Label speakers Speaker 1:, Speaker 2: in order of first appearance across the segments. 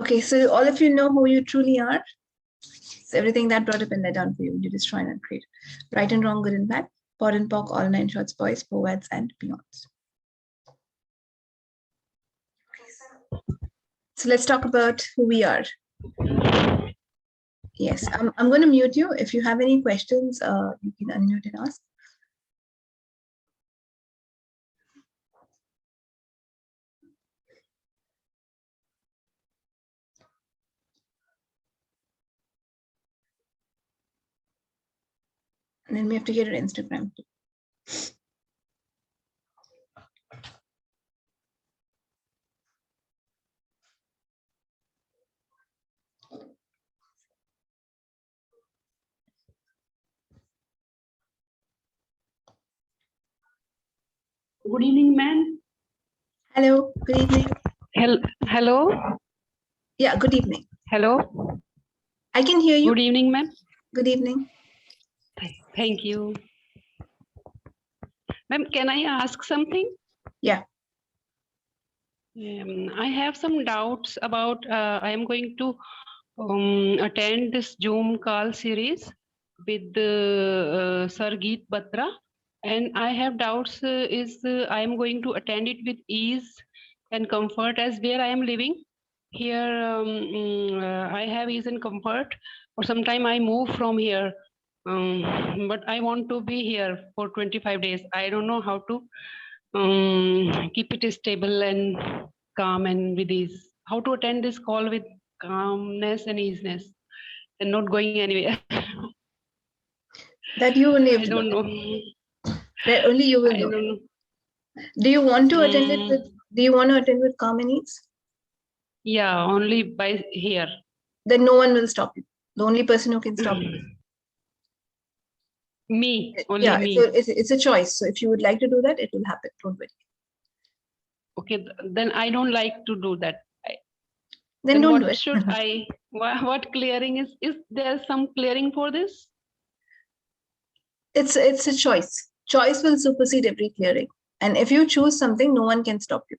Speaker 1: Okay, so all of you know who you truly are. So everything that brought up and let down for you, you destroy and create. Right and wrong, good and bad, pot and pock, all nine shorts, boys, poets, and beyonds. So let's talk about who we are. Yes, I'm going to mute you. If you have any questions, you can unmute and ask. And then we have to get an Instagram too.
Speaker 2: Good evening, ma'am.
Speaker 1: Hello, good evening.
Speaker 2: Hello.
Speaker 1: Yeah, good evening.
Speaker 2: Hello.
Speaker 1: I can hear you.
Speaker 2: Good evening, ma'am.
Speaker 1: Good evening.
Speaker 2: Thank you. Ma'am, can I ask something?
Speaker 1: Yeah.
Speaker 2: I have some doubts about, I am going to attend this Zoom call series with Sir Geet Batra. And I have doubts I am going to attend it with ease and comfort as where I am living. Here I have ease and comfort, or sometime I move from here. But I want to be here for 25 days. I don't know how to keep it stable and calm and with ease. How to attend this call with calmness and easiness and not going anywhere.
Speaker 1: That you will
Speaker 2: I don't know.
Speaker 1: That only you will
Speaker 2: I
Speaker 1: know.
Speaker 2: don't know.
Speaker 1: Do you want to attend it with? Do you want to attend with calm and ease?
Speaker 2: Yeah, only by here.
Speaker 1: Then no one will stop you. The only person who can stop you.
Speaker 2: Me, only
Speaker 1: yeah,
Speaker 2: me.
Speaker 1: It's a choice. So if you would like to do that, it will happen. Don't worry.
Speaker 2: Okay, then I don't like to do that.
Speaker 1: Then don't do
Speaker 2: what
Speaker 1: it.
Speaker 2: should I? What clearing is? Is there some clearing for this?
Speaker 1: It's a choice. Choice will supersede every clearing. And if you choose something, no one can stop you.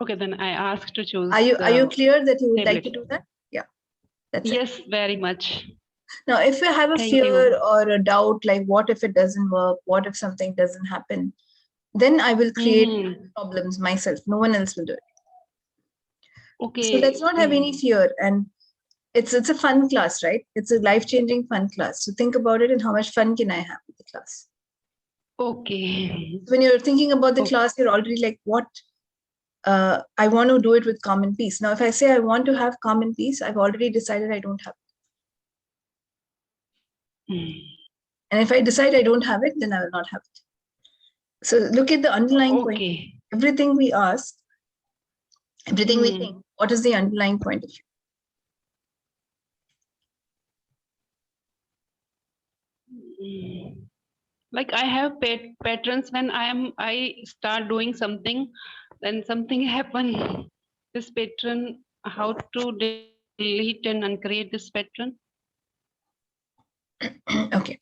Speaker 2: Okay, then I ask to choose.
Speaker 1: Are you clear that you would like to
Speaker 2: stability.
Speaker 1: do that? Yeah. That's
Speaker 2: yes,
Speaker 1: it.
Speaker 2: very much.
Speaker 1: Now, if you have a
Speaker 2: Thank
Speaker 1: fear
Speaker 2: you.
Speaker 1: or a doubt, like what if it doesn't work? What if something doesn't happen? Then I will create problems myself. No one else will do it.
Speaker 2: Okay.
Speaker 1: So let's not have any fear. And it's a fun class, right? It's a life-changing fun class. So think about it and how much fun can I have with the class?
Speaker 2: Okay.
Speaker 1: When you're thinking about the class, you're already like, what? I want to do it with calm and peace. Now, if I say I want to have calm and peace, I've already decided I don't have it. And if I decide I don't have it, then I will not have it. So look at the underlying point. Everything we ask, everything we think, what is the underlying point of view?
Speaker 2: Like I have patterns when I start doing something, then something happen. This pattern, how to delete and uncreate this pattern?
Speaker 1: Okay.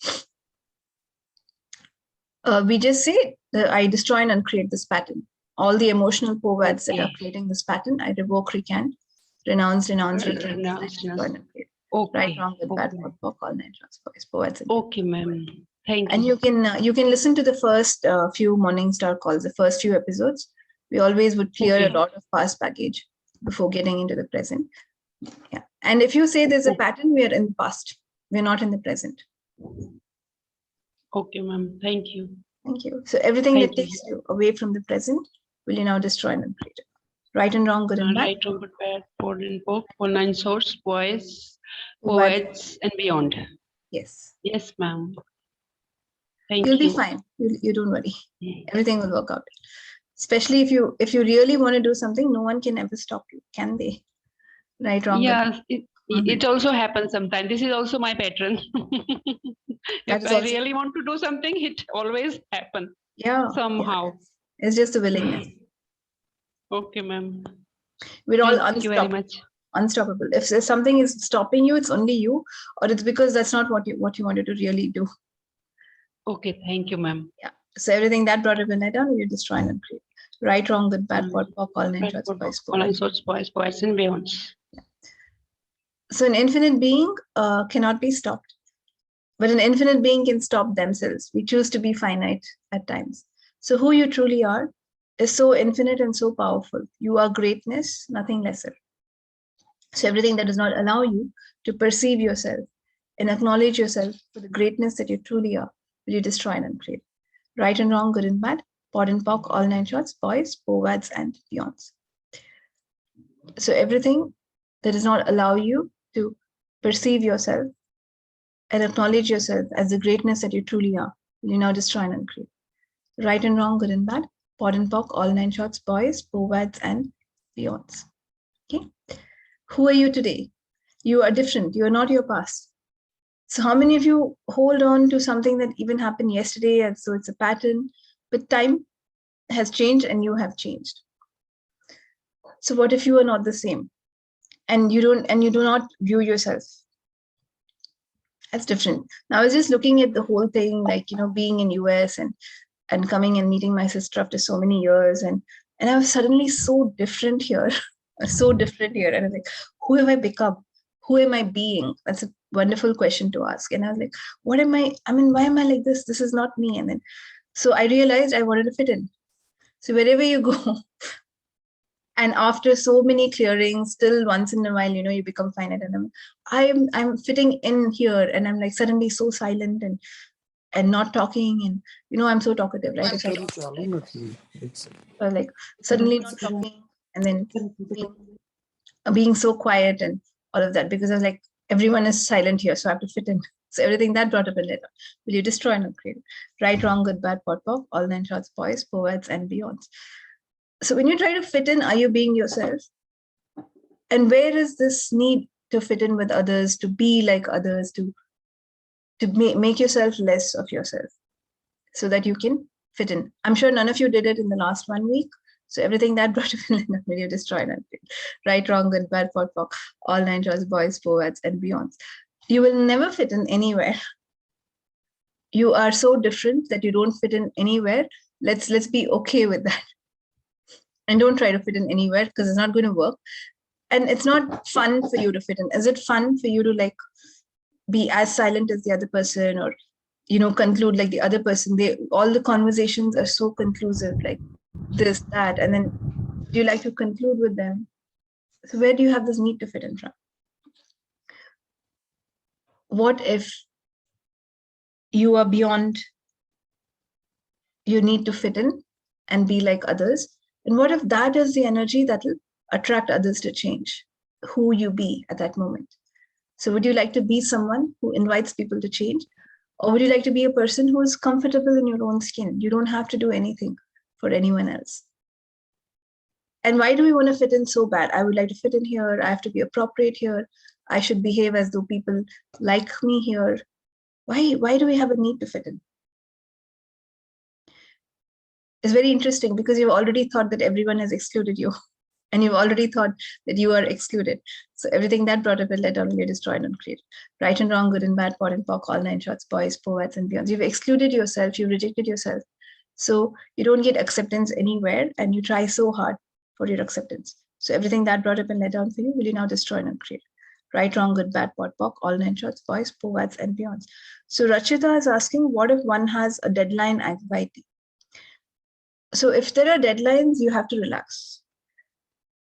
Speaker 1: We just say I destroy and uncreate this pattern. All the emotional powers that are creating this pattern, I revoke, recant, renounce, recant, destroy and uncreate. Right, wrong, good, bad, all nine powers.
Speaker 2: Okay, ma'am. Thank you.
Speaker 1: And you can listen to the first few morning star calls, the first few episodes. We always would clear a lot of past baggage before getting into the present. Yeah. And if you say there's a pattern, we are in the past. We're not in the present.
Speaker 2: Okay, ma'am. Thank you.
Speaker 1: Thank you. So everything that takes you away from the present, will you now destroy and uncreate it? Right and wrong, good and bad.
Speaker 2: Right, wrong, good, bad, board and book, for nine source, boys, poets, and beyond.
Speaker 1: Yes.
Speaker 2: Yes, ma'am. Thank you.
Speaker 1: You'll be fine. You don't worry. Everything will work out. Especially if you really want to do something, no one can ever stop you, can they? Right, wrong.
Speaker 2: Yes, it also happens sometimes. This is also my pattern. If I really want to do something, it always happens.
Speaker 1: Yeah.
Speaker 2: Somehow.
Speaker 1: Yeah. It's just a willingness.
Speaker 2: Okay, ma'am.
Speaker 1: We're all
Speaker 2: Thank you very much.
Speaker 1: Unstoppable. If something is stopping you, it's only you, or it's because that's not what you wanted to really do.
Speaker 2: Okay, thank you, ma'am.
Speaker 1: Yeah. So everything that brought up in that down, you destroy and create. Right, wrong, good, bad, pot, pop, all nine shots, boys,
Speaker 2: boys, and beyond.
Speaker 1: So an infinite being cannot be stopped, but an infinite being can stop themselves. We choose to be finite at times. So who you truly are is so infinite and so powerful. You are greatness, nothing lesser. So everything that does not allow you to perceive yourself and acknowledge yourself for the greatness that you truly are, will you destroy and uncreate. Right and wrong, good and bad, pod and pock, all nine shorts, boys, povads, and beyonds. So everything that does not allow you to perceive yourself and acknowledge yourself as the greatness that you truly are, will you now destroy and uncreate. Right and wrong, good and bad, pod and pock, all nine shorts, boys, povads, and beyonds. Okay. Who are you today? You are different. You are not your past. So how many of you hold on to something that even happened yesterday as though it's a pattern, but time has changed and you have changed? So what if you are not the same and you do not view yourself as different? Now I was just looking at the whole thing, like, being in US and coming and meeting my sister after so many years, and I was suddenly so different here. So different here. And I was like, who have I become? Who am I being? That's a wonderful question to ask. And I was like, what am I? I mean, why am I like this? This is not me. And then, so I realized I wanted to fit in. So wherever you go, and after so many clearings, still once in a while, you become finite. And I'm fitting in here, and I'm like suddenly so silent and not talking. And I'm so talkative, right? If I talk, like suddenly not talking, and then being so quiet and all of that, because I was like, everyone is silent here, so I have to fit in. So everything that brought up in later, will you destroy and upgrade? Right, wrong, good, bad, pot, pop, all nine shots, boys, poets, and beyonds. So when you try to fit in, are you being yourself? And where is this need to fit in with others, to be like others, to make yourself less of yourself so that you can fit in? I'm sure none of you did it in the last 1 week. So everything that brought up in the video destroyed and right, wrong, good, bad, pot, pop, all nine shots, boys, poets, and beyonds. You will never fit in anywhere. You are so different that you don't fit in anywhere. Let's be okay with that. And don't try to fit in anywhere, because it's not going to work. And it's not fun for you to fit in. Is it fun for you to like be as silent as the other person, or conclude like the other person? All the conversations are so conclusive, like this, that, and then do you like to conclude with them? So where do you have this need to fit in from? What if you are beyond your need to fit in and be like others? And what if that is the energy that will attract others to change who you be at that moment? So would you like to be someone who invites people to change? Or would you like to be a person who is comfortable in your own skin? You don't have to do anything for anyone else. And why do we want to fit in so bad? I would like to fit in here. I have to be appropriate here. I should behave as though people like me here. Why do we have a need to fit in? It's very interesting, because you've already thought that everyone has excluded you. And you've already thought that you are excluded. So everything that brought up will let down, you destroyed and created. Right and wrong, good and bad, pot and pock, all nine shots, boys, poets, and beyonds. You've excluded yourself, you've rejected yourself. So you don't get acceptance anywhere, and you try so hard for your acceptance. So everything that brought up and let down for you, will you now destroy and create? Right, wrong, good, bad, pot, pock, all nine shots, boys, poets, and beyonds. So Rachita is asking, what if one has a deadline anxiety? So if there are deadlines, you have to relax.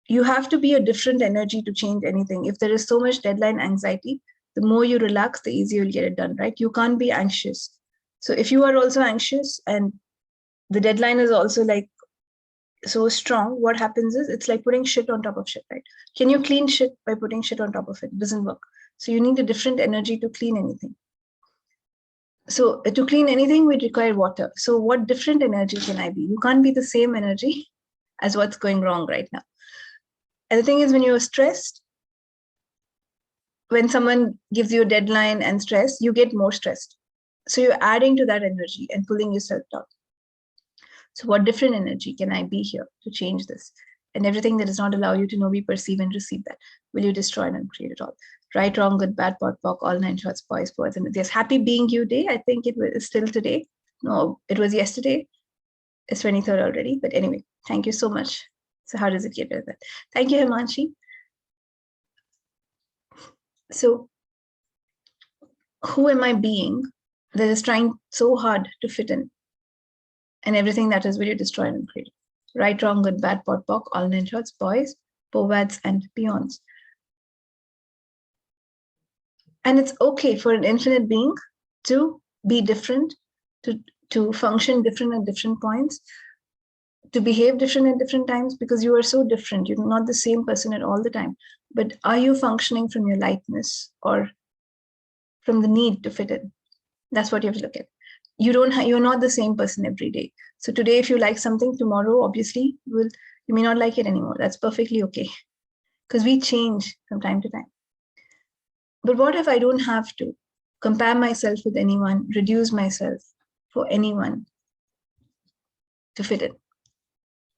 Speaker 1: You have to be a different energy to change anything. If there is so much deadline anxiety, the more you relax, the easier you'll get it done, right? You can't be anxious. So if you are also anxious and the deadline is also like so strong, what happens is it's like putting shit on top of shit, right? Can you clean shit by putting shit on top of it? It doesn't work. So you need a different energy to clean anything. So to clean anything, we require water. So what different energy can I be? You can't be the same energy as what's going wrong right now. And the thing is, when you're stressed, when someone gives you a deadline and stress, you get more stressed. So you're adding to that energy and pulling yourself down. So what different energy can I be here to change this? And everything that does not allow you to know, be, perceive, and receive that, will you destroy and create it all? Right, wrong, good, bad, pot, pock, all nine shots, boys, poets, and yes, happy being you day. I think it was still today. No, it was yesterday. It's 23rd already. But anyway, thank you so much. So how does it get better? Thank you, Himanshi. So who am I being that is trying so hard to fit in? And everything that is really destroyed and created. Right, wrong, good, bad, pot, pock, all nine shorts, boys, povads, and beyonds. And it's okay for an infinite being to be different, to function different at different points, to behave different at different times, because you are so different. You're not the same person at all the time. But are you functioning from your lightness or from the need to fit in? That's what you have to look at. You're not the same person every day. So today, if you like something, tomorrow, obviously, you may not like it anymore. That's perfectly okay, because we change from time to time. But what if I don't have to compare myself with anyone, reduce myself for anyone to fit in?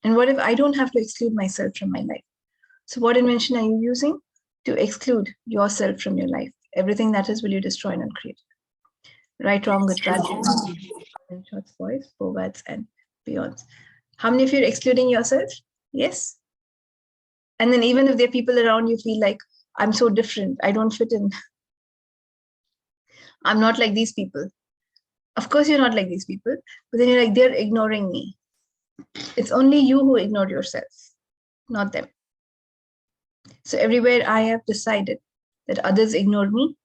Speaker 1: And what if I don't have to exclude myself from my life? So what invention are you using to exclude yourself from your life? Everything that is will you destroy and create. Right, wrong, good, bad, shots, boys, povads, and beyonds. How many of you are excluding yourself? Yes. And then even if there are people around you feel like, I'm so different, I don't fit in. I'm not like these people. Of course you're not like these people, but then you're like, they're ignoring me. It's only you who ignore yourself, not them. So everywhere I have decided that others ignore me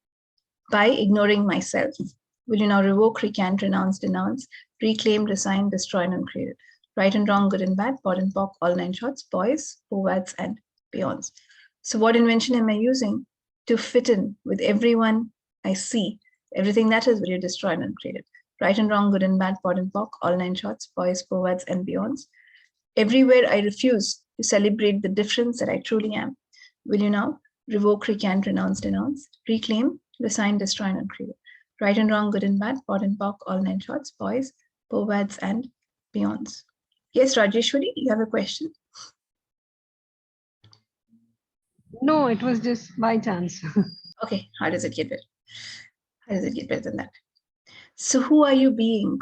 Speaker 1: by ignoring myself, will you now revoke, recant, renounce, denounce, reclaim, resign, destroy, and uncreate it? Right and wrong, good and bad, pot and pock, all nine shots, boys, povads, and beyonds. So what invention am I using to fit in with everyone I see? Everything that is will you destroy and uncreate it? Right and wrong, good and bad, pot and pock, all nine shots, boys, povads, and beyonds. Everywhere I refuse to celebrate the difference that I truly am, will you now revoke, recant, renounce, denounce, reclaim, resign, destroy, and uncreate? Right and wrong, good and bad, pot and pock, all nine shots, boys, povads, and beyonds. Yes, Rajeshwari, you have a question?
Speaker 3: No, it was just by chance.
Speaker 1: Okay, how does it get better? How does it get better than that? So who are you being?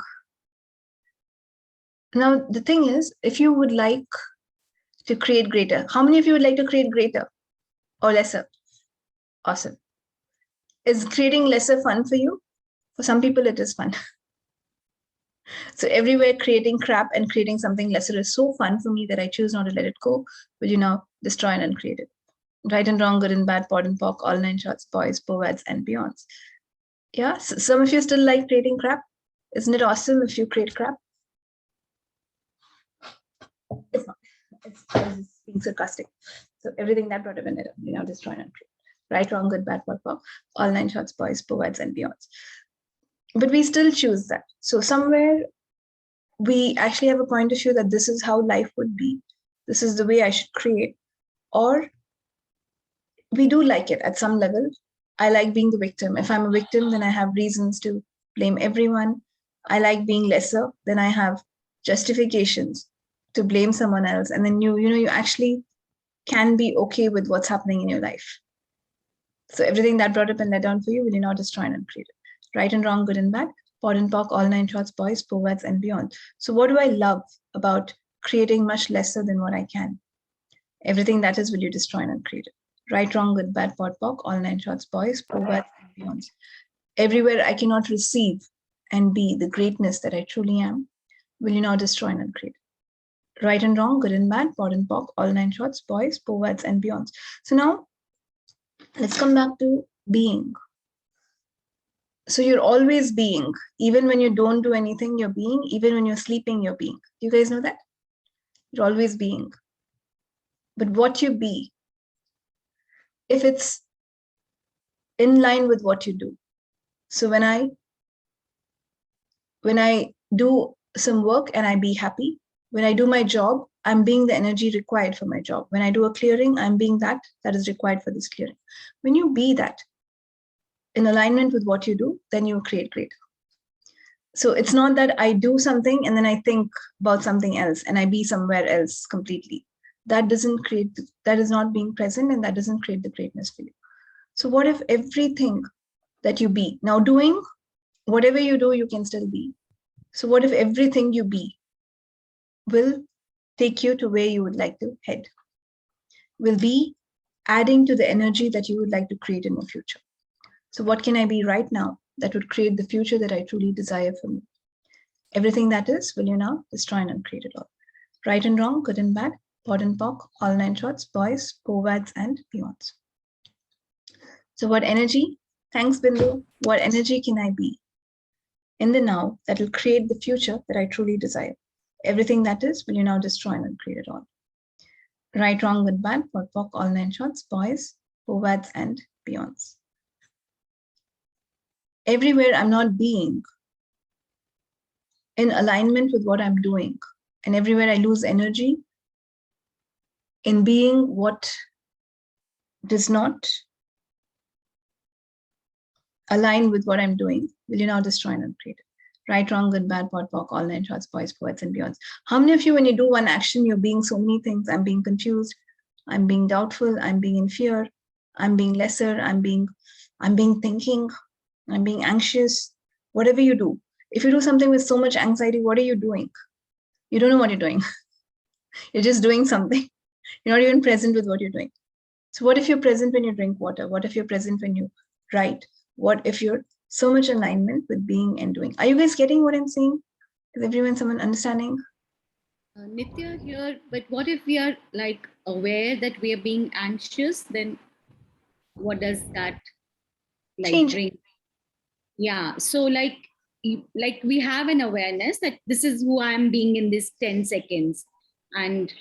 Speaker 1: Now, the thing is, if you would like to create greater, how many of you would like to create greater or lesser? Awesome. Is creating lesser fun for you? For some people, it is fun. So everywhere creating crap and creating something lesser is so fun for me that I choose not to let it go. Will you now destroy and uncreate it? Right and wrong, good and bad, pot and pock, all nine shots, boys, povads, and beyonds. Yeah, so some of you still like creating crap. Isn't it awesome if you create crap? It's not. It's being sarcastic. So everything that brought up in it, you know, destroy and uncreate. Right, wrong, good, bad, pot, pock, all nine shots, boys, povads, and beyonds. But we still choose that. So somewhere we actually have a point of view that this is how life would be. This is the way I should create. Or we do like it at some level. I like being the victim. If I'm a victim, then I have reasons to blame everyone. I like being lesser, then I have justifications to blame someone else. And then you actually can be okay with what's happening in your life. So everything that brought up and let down for you, will you now destroy and uncreate it? Right and wrong, good and bad, pot and pock, all nine shots, boys, povads, and beyond. So what do I love about creating much lesser than what I can? Everything that is will you destroy and uncreate it? Right, wrong, good, bad, pot, pock, all nine shots, boys, povads, and beyond. Everywhere I cannot receive and be the greatness that I truly am, will you now destroy and uncreate it? Right and wrong, good and bad, pot and pock, all nine shots, boys, povads, and beyond. So now let's come back to being. So you're always being, even when you don't do anything, you're being, even when you're sleeping, you're being. Do you guys know that? You're always being. But what you be, if it's in line with what you do. So when I do some work and I be happy, when I do my job, I'm being the energy required for my job. When I do a clearing, I'm being that is required for this clearing. When you be that in alignment with what you do, then you create greater. So it's not that I do something and then I think about something else and I be somewhere else completely. That doesn't create, that is not being present, and that doesn't create the greatness for you. So what if everything that you be, now doing whatever you do, you can still be. So what if everything you be will take you to where you would like to head? Will be adding to the energy that you would like to create in the future. So what can I be right now that would create the future that I truly desire for me? Everything that is, will you now destroy and uncreate it all? Right and wrong, good and bad, POD and POC, all 9 shorts, boys, POVADs, and beyonds. So what energy? Thanks, Bindu. What energy can I be in the now that will create the future that I truly desire? Everything that is, will you now destroy and uncreate it all? Right, wrong, good, bad, POD, POC, all 9 shorts, boys, POVADs, and beyonds. Everywhere I'm not being in alignment with what I'm doing, and everywhere I lose energy in being what does not align with what I'm doing, will you now destroy and uncreate it? Right, wrong, good, bad, POD, POC, all 9 shorts, boys, poets, and beyonds. How many of you, when you do one action, you're being so many things? I'm being confused, I'm being doubtful, I'm being in fear, I'm being lesser, I'm being thinking, I'm being anxious. Whatever you do, if you do something with so much anxiety, what are you doing? You don't know what you're doing. You're just doing something. You're not even present with what you're doing. So what if you're present when you drink water? What if you're present when you write? What if you're so much alignment with being and doing? Are you guys getting what I'm saying? Is everyone, someone understanding?
Speaker 4: Nithya here, but what if we are like aware that we are being anxious? Then what does that like
Speaker 1: Change.
Speaker 4: bring? Yeah, so like we have an awareness that this is who I'm being in this 10 seconds. And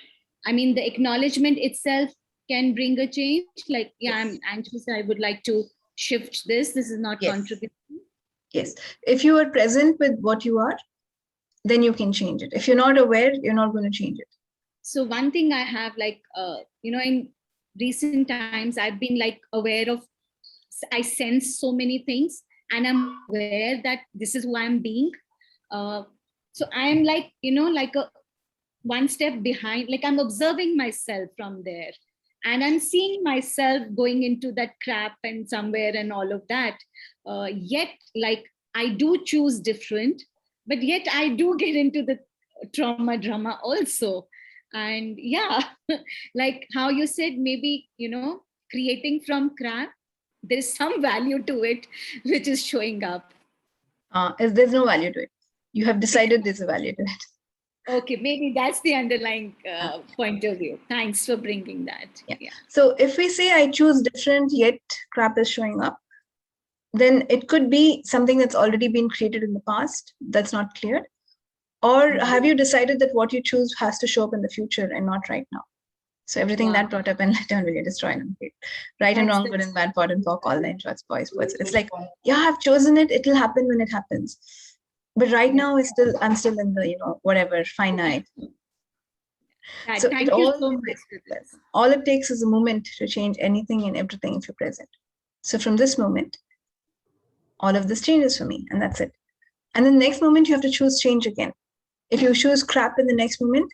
Speaker 4: I mean, the acknowledgement itself can bring a change. Like, yeah,
Speaker 1: Yes.
Speaker 4: I'm anxious. I would like to shift this. This is not
Speaker 1: Yes.
Speaker 4: contributing.
Speaker 1: Yes. If you are present with what you are, then you can change it. If you're not aware, you're not going to change it.
Speaker 4: So one thing I have like, in recent times, I've been like aware of, I sense so many things and I'm aware that this is who I'm being. So I am like, like a one step behind, like I'm observing myself from there and I'm seeing myself going into that crap and somewhere and all of that. Yet like I do choose different, but yet I do get into the trauma drama also. And yeah, like how you said, maybe, creating from crap, there's some value to it, which is showing up.
Speaker 1: There's no value to it. You have decided there's a value to it.
Speaker 4: Okay, maybe that's the underlying point of view. Thanks for bringing that.
Speaker 1: Yeah. So if we say I choose different, yet crap is showing up, then it could be something that's already been created in the past that's not cleared. Or have you decided that what you choose has to show up in the future and not right now? So everything that brought up and let down will get destroyed and uncreate. Right and wrong, good and bad, POD and POC, all 9 shorts, boys, poets. It's like, yeah, I've chosen it. It'll happen when it happens. But right now, I'm still in the, whatever, finite. So
Speaker 4: Thank you so much for this.
Speaker 1: All it takes is a moment to change anything and everything if you're present. So from this moment, all of this changes for me, and that's it. And the next moment, you have to choose change again. If you choose crap in the next moment,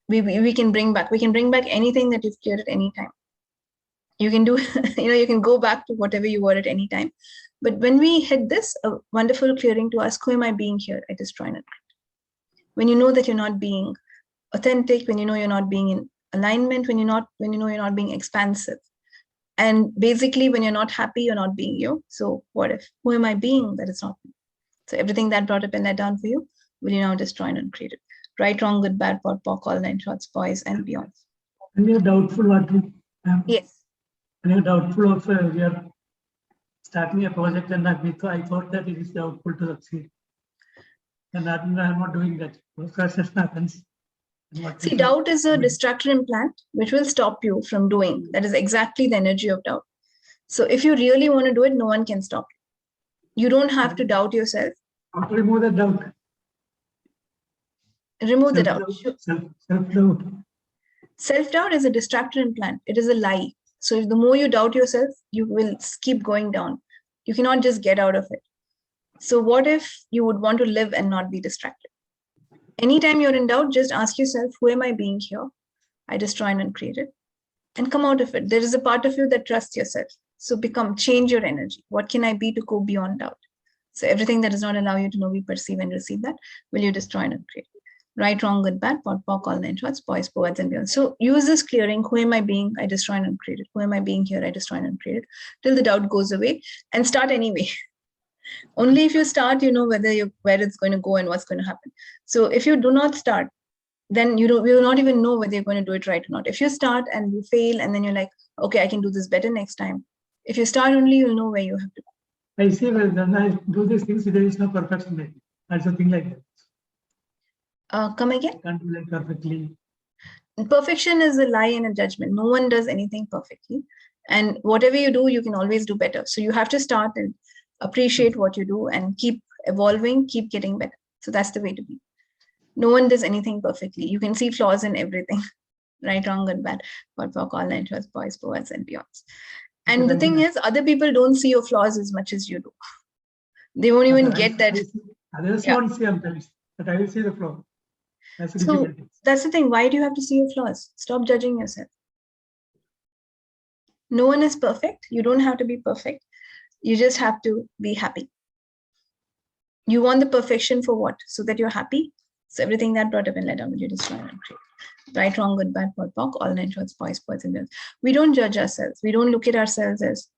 Speaker 1: we can bring back anything that you've cleared at any time. You can do, you can go back to whatever you were at any time. But when we hit this, a wonderful clearing to ask, who am I being here? I destroy and uncreate. When you know that you're not being authentic, when you know you're not being in alignment, when you know you're not being expansive. And basically, when you're not happy, you're not being you. So what if? Who am I being that is not me? So everything that brought up and let down for you, will you now destroy and uncreate it? Right, wrong, good, bad, POD, POC, all 9 shorts, boys, and beyond.
Speaker 5: When you're doubtful,
Speaker 1: Yes.
Speaker 5: When you're doubtful of we are starting a project and I thought that it is doubtful to succeed. And I'm not doing that. Process happens.
Speaker 1: See, doubt is a distractor implant which will stop you from doing. That is exactly the energy of doubt. So if you really want to do it, no one can stop you. You don't have to doubt yourself.
Speaker 5: How to remove the doubt?
Speaker 1: Remove the doubt.
Speaker 5: Self-doubt.
Speaker 1: Self-doubt is a distractor implant. It is a lie. So the more you doubt yourself, you will keep going down. You cannot just get out of it. So what if you would want to live and not be distracted? Anytime you're in doubt, just ask yourself, who am I being here? I destroy and uncreate it. And come out of it. There is a part of you that trusts yourself. So change your energy. What can I be to go beyond doubt? So everything that does not allow you to know, we perceive and receive that, will you destroy and uncreate? Right, wrong, good, bad, pot, pock, all nine shorts, boys, poets, and beyond. So use this clearing. Who am I being? I destroy and uncreate it. Who am I being here? I destroy and uncreate it. Till the doubt goes away, and start anyway. Only if you start, you know where it's going to go and what's going to happen. So if you do not start, then you will not even know whether you're going to do it right or not. If you start and you fail, and then you're like, okay, I can do this better next time. If you start only, you'll know where you have to go.
Speaker 5: I see, well, when I do these things, there is no perfection. Like, that's a thing like that.
Speaker 1: Come again?
Speaker 5: I can't do like perfectly.
Speaker 1: Perfection is a lie and a judgment. No one does anything perfectly. And whatever you do, you can always do better. So you have to start and appreciate what you do and keep evolving, keep getting better. So that's the way to be. No one does anything perfectly. You can see flaws in everything. Right, wrong, good, bad, pot, pock, all nine shorts, boys, poets, and beyonds. And the thing is, other people don't see your flaws as much as you do. They won't even get that.
Speaker 5: Others won't see them, but I will see the flaw. That's the difficulty.
Speaker 1: That's the thing. Why do you have to see your flaws? Stop judging yourself. No one is perfect. You don't have to be perfect. You just have to be happy. You want the perfection for what? So that you're happy. So everything that brought up and let down, will you destroy and create? Right, wrong, good, bad, pot, pock, all nine shorts, boys, poets, and girls. We don't judge ourselves. We don't look at ourselves as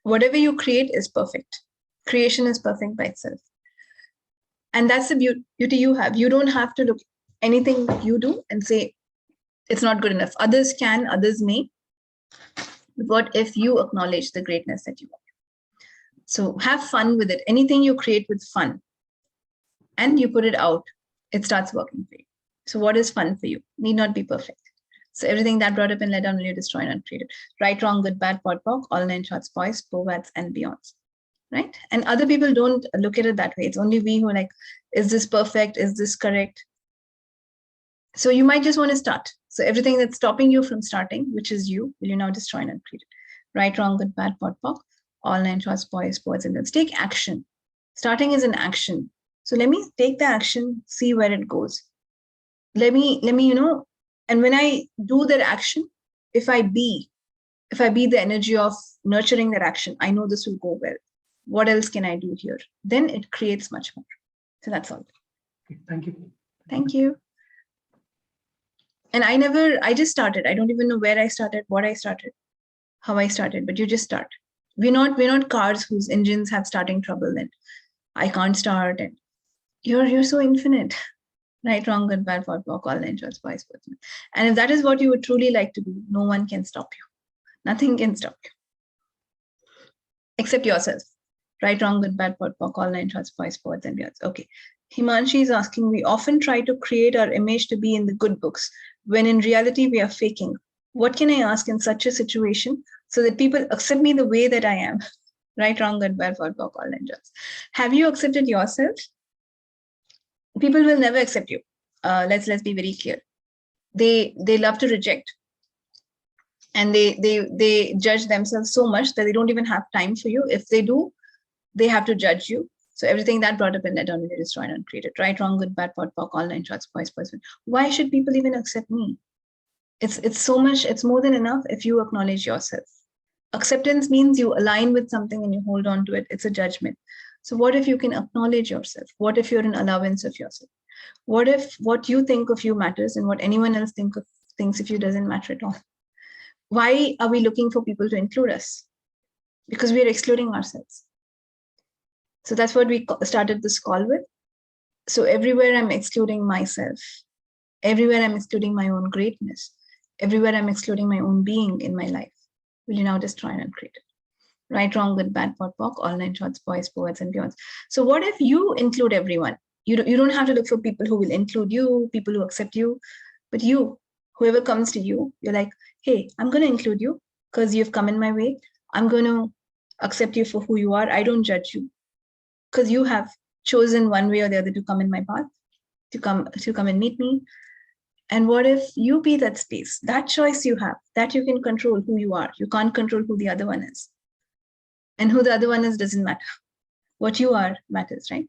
Speaker 1: whatever you create is perfect. Creation is perfect by itself. And that's the beauty you have. You don't have to look anything you do and say it's not good enough. Others can, others may. What if you acknowledge the greatness that you are? So have fun with it. Anything you create with fun and you put it out, it starts working for you. So what is fun for you? Need not be perfect. So everything that brought up and let down, will you destroy and uncreate it? Right, wrong, good, bad, pot, pock, all nine shorts, boys, poets, and beyonds. Right? And other people don't look at it that way. It's only we who are like, is this perfect? Is this correct? So you might just want to start. So everything that's stopping you from starting, which is you, will you now destroy and uncreate it? Right, wrong, good, bad, pot, pock, all nine shorts, boys, poets, and beyonds. Take action. Starting is an action. So let me take the action, see where it goes. Let me, and when I do that action, if I be the energy of nurturing that action, I know this will go well. What else can I do here? Then it creates much more. So that's all.
Speaker 5: Thank you.
Speaker 1: Thank you. And I just started. I don't even know where I started, what I started, how I started, but you just start. We're not cars whose engines have starting trouble and I can't start. And you're so infinite. Right, wrong, good, bad, pot, pock, all nine shorts, boys, poets. And if that is what you would truly like to do, no one can stop you. Nothing can stop you. Except yourself. Right, wrong, good, bad, pot, pock, all nine shorts, boys, poets, and beyond. Okay. Himanshi is asking, we often try to create our image to be in the good books, when in reality we are faking. What can I ask in such a situation so that people accept me the way that I am? Right, wrong, good, bad, pot, pock, all nine shorts. Have you accepted yourself? People will never accept you. Let's be very clear. They love to reject, and they judge themselves so much that they don't even have time for you. If they do, they have to judge you. So everything that brought up in let down, will you destroy and uncreate it? Right, wrong, good, bad, pot, pock, all nine shorts, boys, poison. Why should people even accept me? It's so much. It's more than enough if you acknowledge yourself. Acceptance means you align with something and you hold on to it. It's a judgment. So what if you can acknowledge yourself? What if you're an allowance of yourself? What if what you think of you matters and what anyone else thinks of you doesn't matter at all? Why are we looking for people to include us? Because we are excluding ourselves. So that's what we started this call with. So everywhere I'm excluding myself. Everywhere I'm excluding my own greatness. Everywhere I'm excluding my own being in my life. Will you now destroy and uncreate it? Right, wrong, good, bad, pot, pock, all nine shorts, boys, poets, and beyonds. So what if you include everyone? You don't have to look for people who will include you, people who accept you, but you, whoever comes to you, you're like, hey, I'm going to include you because you've come in my way. I'm going to accept you for who you are. I don't judge you because you have chosen one way or the other to come in my path, to come and meet me. And what if you be that space, that choice you have, that you can control who you are. You can't control who the other one is. And who the other one is doesn't matter. What you are matters, right?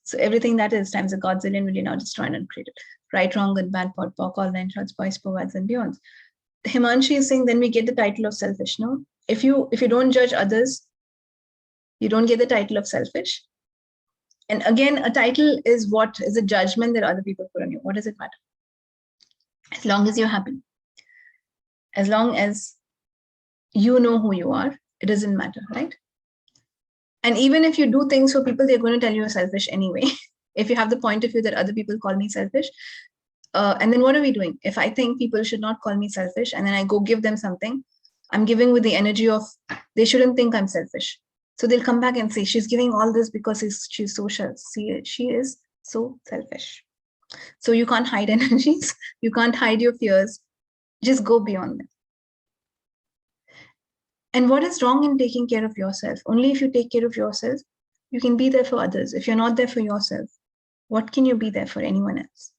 Speaker 1: So everything that is times a godzillion, will you now destroy and uncreate it? Right, wrong, good, bad, pot, pock, all nine shorts, boys, poets, and beyonds. Himanshi is saying, then we get the title of selfish. No, if you don't judge others, you don't get the title of selfish. And again, a title is what is a judgment that other people put on you. What does it matter? As long as you're happy, as long as you know who you are, it doesn't matter, right? And even if you do things for people, they're going to tell you you're selfish anyway. If you have the point of view that other people call me selfish, and then what are we doing? If I think people should not call me selfish, and then I go give them something, I'm giving with the energy of they shouldn't think I'm selfish. So they'll come back and say, she's giving all this because she's so she is so selfish. So you can't hide energies. You can't hide your fears. Just go beyond them. And what is wrong in taking care of yourself? Only if you take care of yourself, you can be there for others. If you're not there for yourself, what can you be there for anyone else?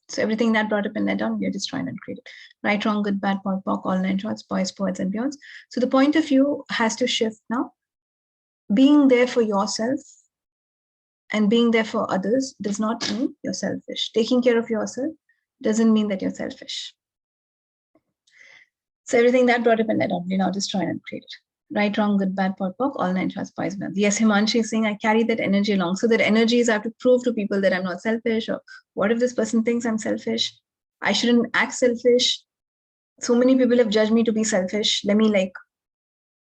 Speaker 1: So everything that brought up and let down, we're destroying and creating. Right, wrong, good, bad, POC, POC, all nine shorts, boys, poets, and beyonds. So the point of view has to shift now. Being there for yourself and being there for others does not mean you're selfish. Taking care of yourself doesn't mean that you're selfish. So everything that brought up and let down, we're now destroying and creating. Right, wrong, good, bad, POC, POC, all nine shorts, boys, beyonds. Yes, Himanshi is saying I carry that energy along. So that energy is I have to prove to people that I'm not selfish, or what if this person thinks I'm selfish? I shouldn't act selfish. So many people have judged me to be selfish. Let me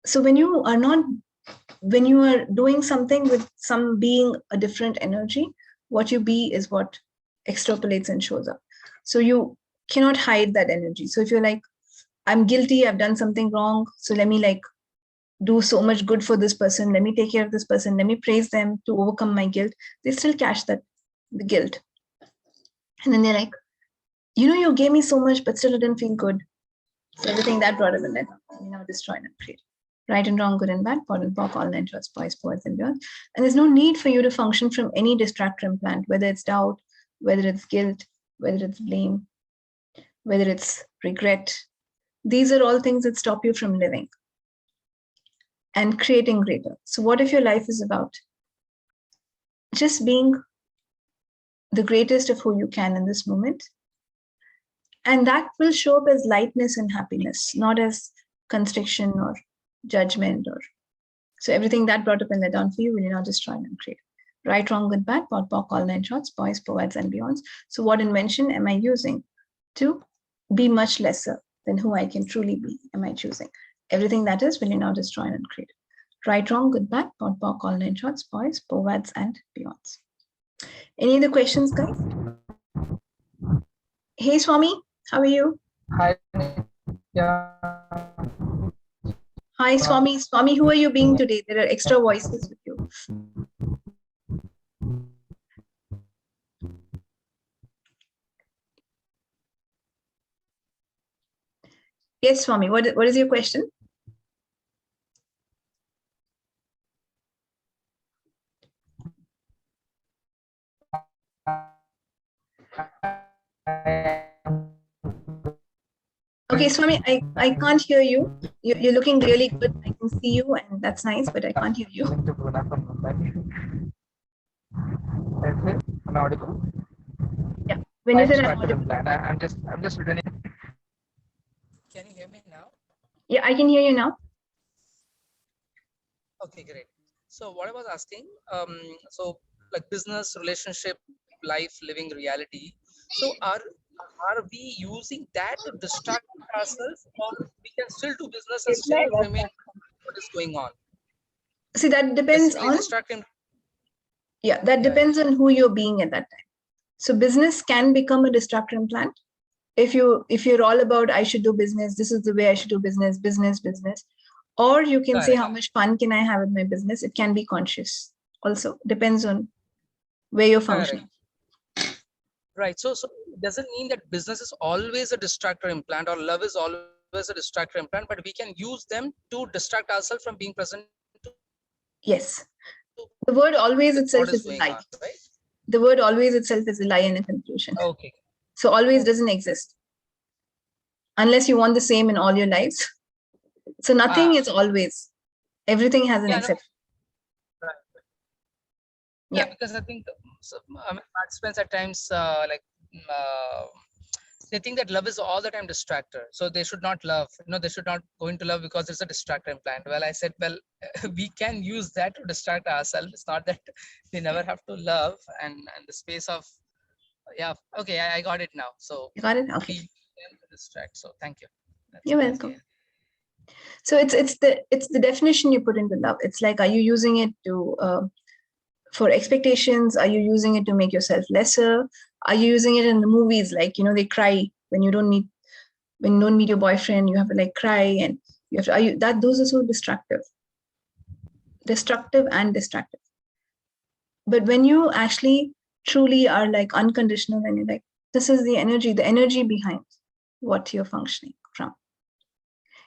Speaker 1: so when you are doing something with some being a different energy, what you be is what extrapolates and shows up. So you cannot hide that energy. So if you're like, I'm guilty, I've done something wrong, so let me do so much good for this person, let me take care of this person, let me praise them to overcome my guilt, they still catch the guilt. And then they're like, you gave me so much, but still it didn't feel good. So everything that brought up in that, destroyed and created. Right and wrong, good and bad, POD and POC, all nine shorts, boys, poets, and beyond. And there's no need for you to function from any distractor implant, whether it's doubt, whether it's guilt, whether it's blame, whether it's regret. These are all things that stop you from living and creating greater. So what if your life is about just being the greatest of who you can in this moment? And that will show up as lightness and happiness, not as constriction or judgment. So everything that brought up and let down for you will now destroy and create. Right, wrong, good, bad, POD, POC, all nine shorts, boys, poets, and beyonds. So what invention am I using to be much lesser than who I can truly be? Am I choosing? Everything that is will now destroy and create. Right, wrong, good, bad, POD, POC, all nine shorts, boys, poets, and beyonds. Any other questions, guys? Hey, Swami, how are you?
Speaker 6: Hi. Yeah.
Speaker 1: Hi, Swami. Swami, who are you being today? There are extra voices with you. Yes, Swami, what is your question? Okay, Swami, I can't hear you. You're looking really good. I can see you, and that's nice, but I can't hear you.
Speaker 6: I'm audible.
Speaker 1: Yeah. When you said
Speaker 6: I'm just returning. Can you hear me now?
Speaker 1: Yeah, I can hear you now.
Speaker 6: Okay, great. So what I was asking, so like business, relationship, life, living reality. So are we using that to distract ourselves, or we can still do business and still remain what is going on?
Speaker 1: See, that depends on. Yeah, that depends on who you're being at that time. So business can become a distractor implant. If you're all about I should do business, this is the way I should do business. Or you can say how much fun can I have with my business? It can be conscious. Also depends on where you're functioning.
Speaker 6: Right. So does it mean that business is always a distractor implant, or love is always a distractor implant, but we can use them to distract ourselves from being present?
Speaker 1: Yes. The word always itself is a lie.
Speaker 6: Right?
Speaker 1: The word always itself is a lie and a conclusion.
Speaker 6: Okay.
Speaker 1: So always doesn't exist. Unless you want the same in all your lives. So nothing is always. Everything has an exception.
Speaker 6: No. Right. Yeah, because I think participants at times they think that love is all the time distractor. So they should not love, they should not go into love because it's a distractor implant. Well, I said, well, we can use that to distract ourselves. It's not that we never have to love, and the space of, yeah. Okay. I got it now. So
Speaker 1: You got it? Okay.
Speaker 6: we can distract. So thank you.
Speaker 1: You're welcome. So it's the definition you put into love. It's like, are you using it to for expectations? Are you using it to make yourself lesser? Are you using it in the movies? Like, they cry when you don't meet your boyfriend, you have to like cry, and you have to, those are so destructive and destructive. But when you actually truly are like unconditional, and you're like, this is the energy behind what you're functioning from.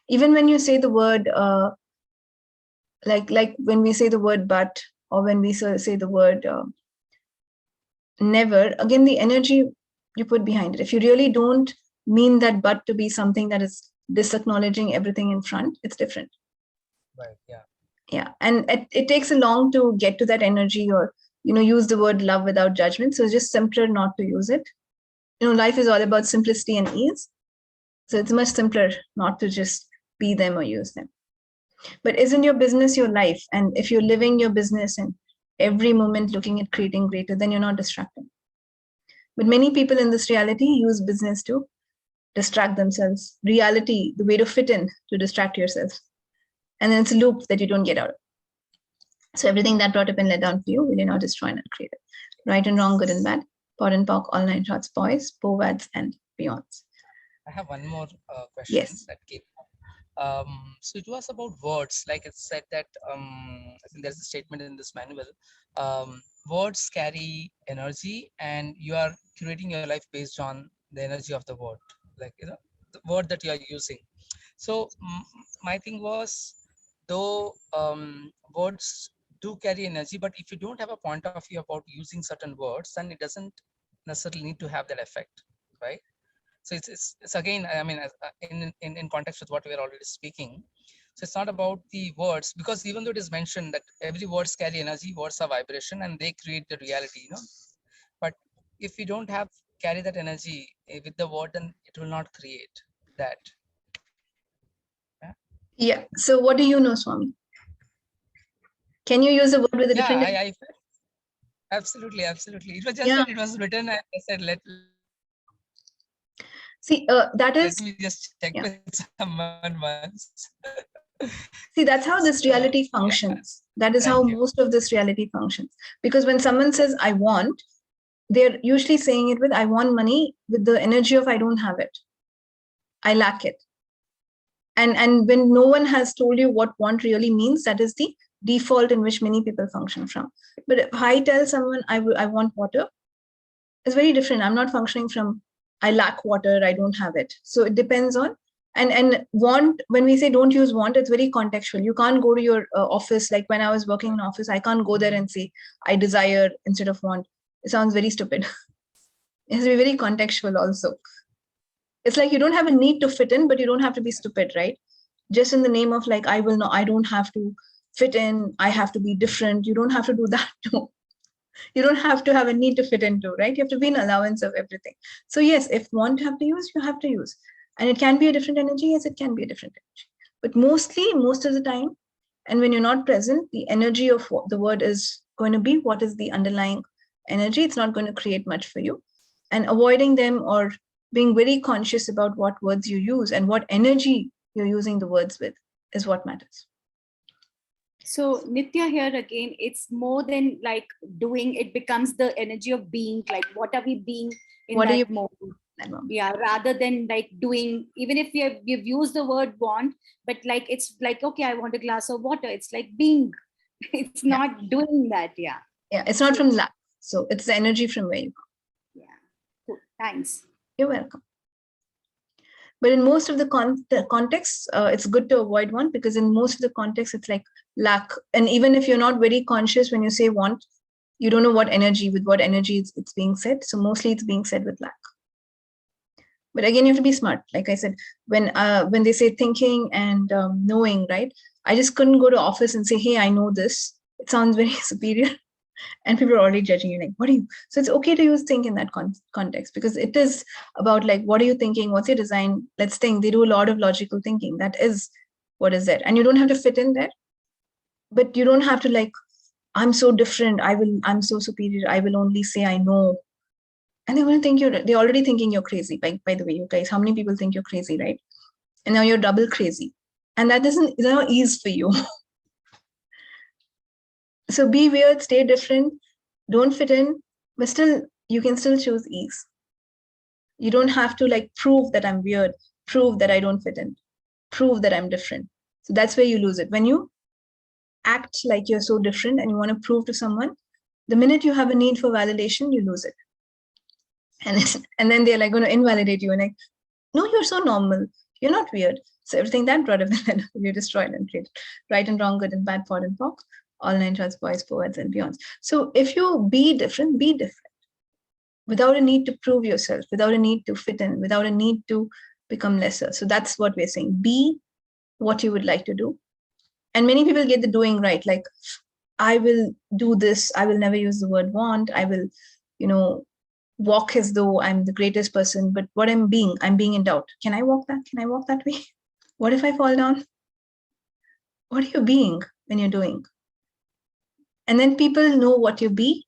Speaker 1: Even when you say the word, like when we say the word but, or when we say the word never, again, the energy you put behind it. If you really don't mean that but to be something that is disacknowledging everything in front, it's different.
Speaker 6: Right. Yeah.
Speaker 1: Yeah. And it takes a long to get to that energy, or, use the word love without judgment. So it's just simpler not to use it. Life is all about simplicity and ease. So it's much simpler not to just be them or use them. But isn't your business your life? And if you're living your business and every moment looking at creating greater, then you're not distracted. But many people in this reality use business to distract themselves. Reality, the way to fit in to distract yourself. And then it's a loop that you don't get out of. So everything that brought up and led down for you, will you now destroy and create it? Right and wrong, good and bad, pot and pock, all nine shorts, boys, povads, and beyonds.
Speaker 6: I have one more question.
Speaker 1: Yes.
Speaker 6: That came up. So it was about words. Like it said that I think there's a statement in this manual. Words carry energy, and you are curating your life based on the energy of the word, like the word that you are using. So my thing was, though words do carry energy, but if you don't have a point of view about using certain words, then it doesn't necessarily need to have that effect, right? So it's again, I mean, in context with what we are already speaking. So it's not about the words, because even though it is mentioned that every words carry energy, words are vibration, and they create the reality, But if we don't carry that energy with the word, then it will not create that.
Speaker 1: Yeah. So what do you know, Swami? Can you use a word with a different?
Speaker 6: Yeah, absolutely. It was just that it was written. I said,
Speaker 1: see, that is.
Speaker 6: Let me just check with someone once.
Speaker 1: See, that's how this reality functions. Yeah. That is how most of this reality functions. Because when someone says, I want, they're usually saying it with, I want money, with the energy of, I don't have it. I lack it. And when no one has told you what want really means, that is the default in which many people function from. But if I tell someone I want water, it's very different. I'm not functioning from, I lack water, I don't have it. So it depends on, and want, when we say don't use want, it's very contextual. You can't go to your office, like when I was working in office, I can't go there and say, I desire instead of want. It sounds very stupid. It has to be very contextual also. It's like you don't have a need to fit in, but you don't have to be stupid, right? Just in the name of like, I don't have to fit in, I have to be different. You don't have to do that too. You don't have to have a need to fit into, right? You have to be an allowance of everything. So yes, if want to have to use, you have to use. And it can be a different energy, yes, it can be a different energy. But mostly, most of the time, and when you're not present, the energy of what the word is going to be, what is the underlying energy, it's not going to create much for you. And avoiding them, or being very conscious about what words you use and what energy you're using the words with, is what matters.
Speaker 4: So Nithya, here again, it's more than like doing, it becomes the energy of being, like what are we being in
Speaker 1: what
Speaker 4: that moment? Yeah, rather than like doing, even if you've used the word want, but like it's like, okay, I want a glass of water. It's like being, it's not doing that. Yeah.
Speaker 1: Yeah, it's not from lack. So it's the energy from where you come.
Speaker 4: Yeah. Cool. Thanks.
Speaker 1: You're welcome. But in most of the contexts, it's good to avoid want, because in most of the contexts, it's like lack. And even if you're not very conscious when you say want, you don't know with what energy it's being said. So mostly it's being said with lack. But again, you have to be smart. Like I said, when they say thinking and knowing, right? I just couldn't go to office and say, hey, I know this. It sounds very superior. And people are already judging you, like, what are you? So it's okay to use think in that context, because it is about like, what are you thinking? What's your design? Let's think. They do a lot of logical thinking. That is what is there. And you don't have to fit in there, but you don't have to like, I'm so different. I'm so superior. I will only say I know. And they're going to think they're already thinking you're crazy. By the way, you guys, how many people think you're crazy, right? And now you're double crazy. And that is not ease for you. So be weird, stay different, don't fit in, but still, you can still choose ease. You don't have to like prove that I'm weird, prove that I don't fit in, prove that I'm different. So that's where you lose it. When you act like you're so different and you want to prove to someone, the minute you have a need for validation, you lose it. And then they're like going to invalidate you and like, no, you're so normal. You're not weird. So everything that brought up, you destroyed and created. Right and wrong, good and bad, POD and POC, all nine shorts, boys, poets, and beyonds. So if you be different, without a need to prove yourself, without a need to fit in, without a need to become lesser. So that's what we're saying. Be what you would like to do. And many people get the doing right. Like, I will do this. I will never use the word want. I will, walk as though I'm the greatest person. But what I'm being in doubt. Can I walk that? Can I walk that way? What if I fall down? What are you being when you're doing? And then people know what you be.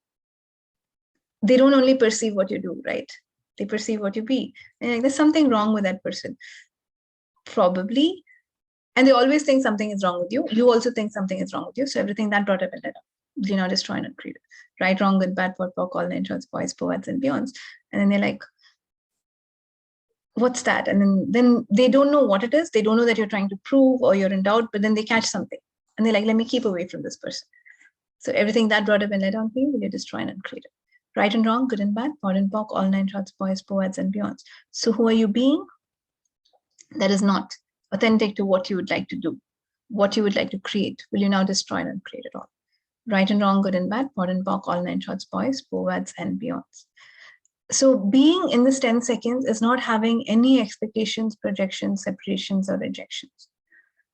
Speaker 1: They don't only perceive what you do, right? They perceive what you be. And like, there's something wrong with that person. Probably. And they always think something is wrong with you. You also think something is wrong with you. So everything that brought up and led up. You know, destroy and create it. Right, wrong, good, bad, POD, POC, all nine shorts, boys, poets, and beyonds. And then they're like, what's that? And then they don't know what it is. They don't know that you're trying to prove or you're in doubt, but then they catch something. And they're like, let me keep away from this person. So everything that brought up and led on to you, will you destroy and create it. Right and wrong, good and bad, POD and POC, all nine shorts, boys, poets, and beyonds. So who are you being? That is not authentic to what you would like to do, what you would like to create. Will you now destroy and create it all? Right and wrong, good and bad, POD and POC, all nine shorts, boys, poets, and beyonds. So being in this 10 seconds is not having any expectations, projections, separations, or rejections.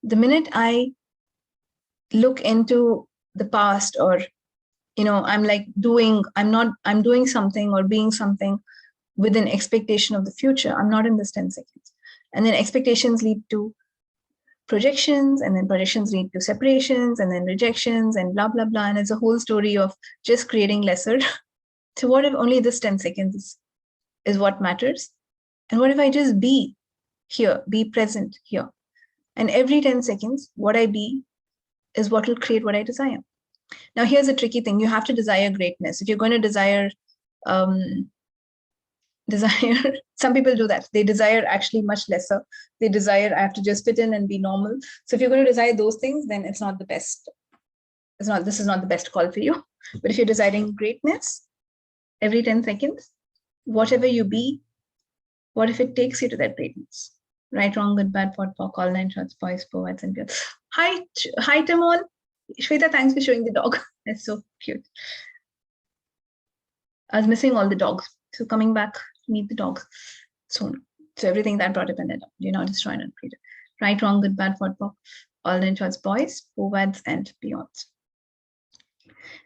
Speaker 1: The minute I look into the past, or I'm doing something or being something with an expectation of the future, I'm not in this 10 seconds. And then expectations lead to projections, and then projections lead to separations, and then rejections, and blah, blah, blah. And it's a whole story of just creating lesser. So what if only this 10 seconds is what matters? And what if I just be here, be present here? And every 10 seconds, what I be is what will create what I desire. Now, here's a tricky thing. You have to desire greatness. If you're going to desire, some people do that. They desire actually much lesser. They desire, I have to just fit in and be normal. So if you're going to desire those things, then it's not the best. This is not the best call for you. But if you're desiring greatness, every 10 seconds, whatever you be, what if it takes you to that greatness? Right, wrong, good, bad, POD, POC, all nine shorts, boys, poets, and beyond. Hi, Timon. Shweta, thanks for showing the dog. That's so cute. I was missing all the dogs. So coming back to meet the dogs soon. So everything that brought up and ended up, destroy and create it. Right, wrong, good, bad, POD, POC, all nine shorts, boys, poets, and beyond.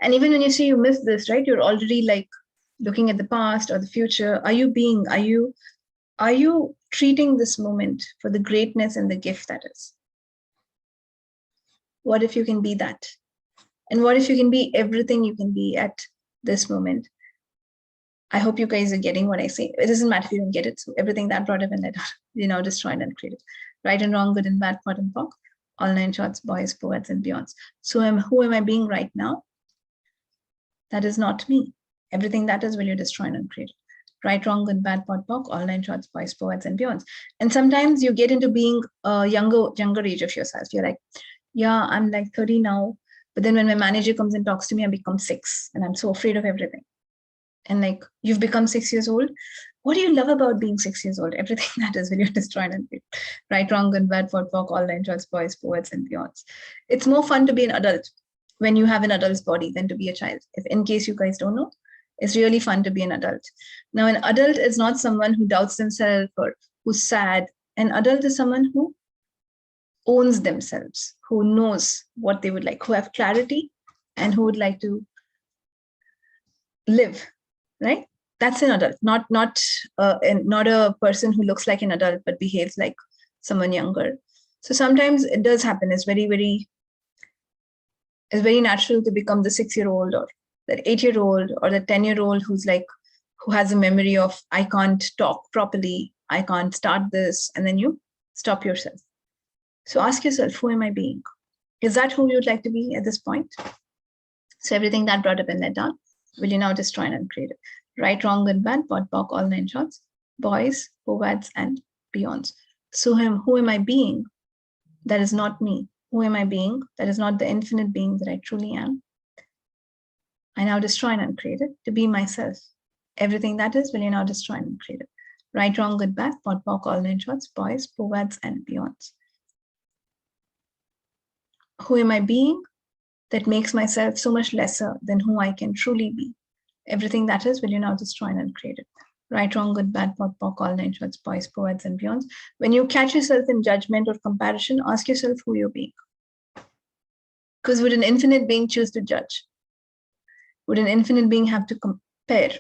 Speaker 1: And even when you say you miss this, right, you're already like looking at the past or the future. Are you treating this moment for the greatness and the gift that is? What if you can be that? And what if you can be everything you can be at this moment? I hope you guys are getting what I say. It doesn't matter if you don't get it. So everything that brought up and led up, destroy and create it. Right and wrong, good and bad, POD and POC, all nine shorts, boys, poets, and beyonds. So who am I being right now? That is not me. Everything that is, will you destroy and create it. Right, wrong, good, bad, POD, POC, all nine shorts, boys, poets, and beyonds. And sometimes you get into being a younger age of yourself. You're like, yeah, I'm like 30 now. But then when my manager comes and talks to me, I become 6 and I'm so afraid of everything. And like, you've become 6 years old. What do you love about being 6 years old? Everything that is, will you destroy and create. Right, wrong, good, bad, POD, POC, all nine shorts, boys, poets, and beyonds. It's more fun to be an adult when you have an adult's body than to be a child. If in case you guys don't know, it's really fun to be an adult. Now, an adult is not someone who doubts themselves or who's sad. An adult is someone who owns themselves, who knows what they would like, who have clarity, and who would like to live, right? That's an adult, not a person who looks like an adult but behaves like someone younger. So sometimes it does happen. It's very natural to become the 6-year-old or that 8-year-old or the 10-year-old who has a memory of, I can't talk properly, I can't start this, and then you stop yourself. So ask yourself, who am I being? Is that who you'd like to be at this point? So everything that brought up and let down, will you now destroy and uncreate it? Right, wrong, good, bad, pot, pock, all 9 shots, boys, povads, and beyonds. So who am I being? That is not me. Who am I being? That is not the infinite being that I truly am. I now destroy and uncreate it to be myself. Everything that is, will you now destroy and uncreate it? Right, wrong, good, bad, pot, pock, all 9 shots, boys, povads, and beyonds. Who am I being? That makes myself so much lesser than who I can truly be. Everything that is, will you now destroy and uncreate it? Right, wrong, good, bad, pot, pock, all 9 shots, boys, poets, and beyonds. When you catch yourself in judgment or comparison, ask yourself who you're being. Because would an infinite being choose to judge? Would an infinite being have to compare?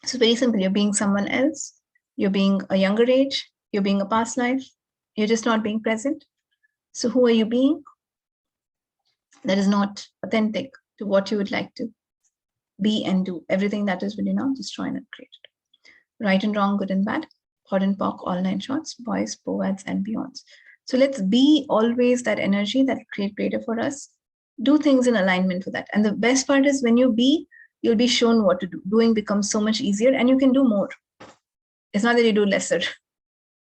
Speaker 1: So very simple, you're being someone else, you're being a younger age, you're being a past life, you're just not being present. So who are you being? That is not authentic to what you would like to be and do. Everything that is, will you now destroy and uncreate it? Right and wrong, good and bad, pot and pock, all 9 shots, boys, poets, and beyonds. So let's be always that energy that create greater for us. Do things in alignment with that. And the best part is when you be, you'll be shown what to do. Doing becomes so much easier and you can do more. It's not that you do lesser.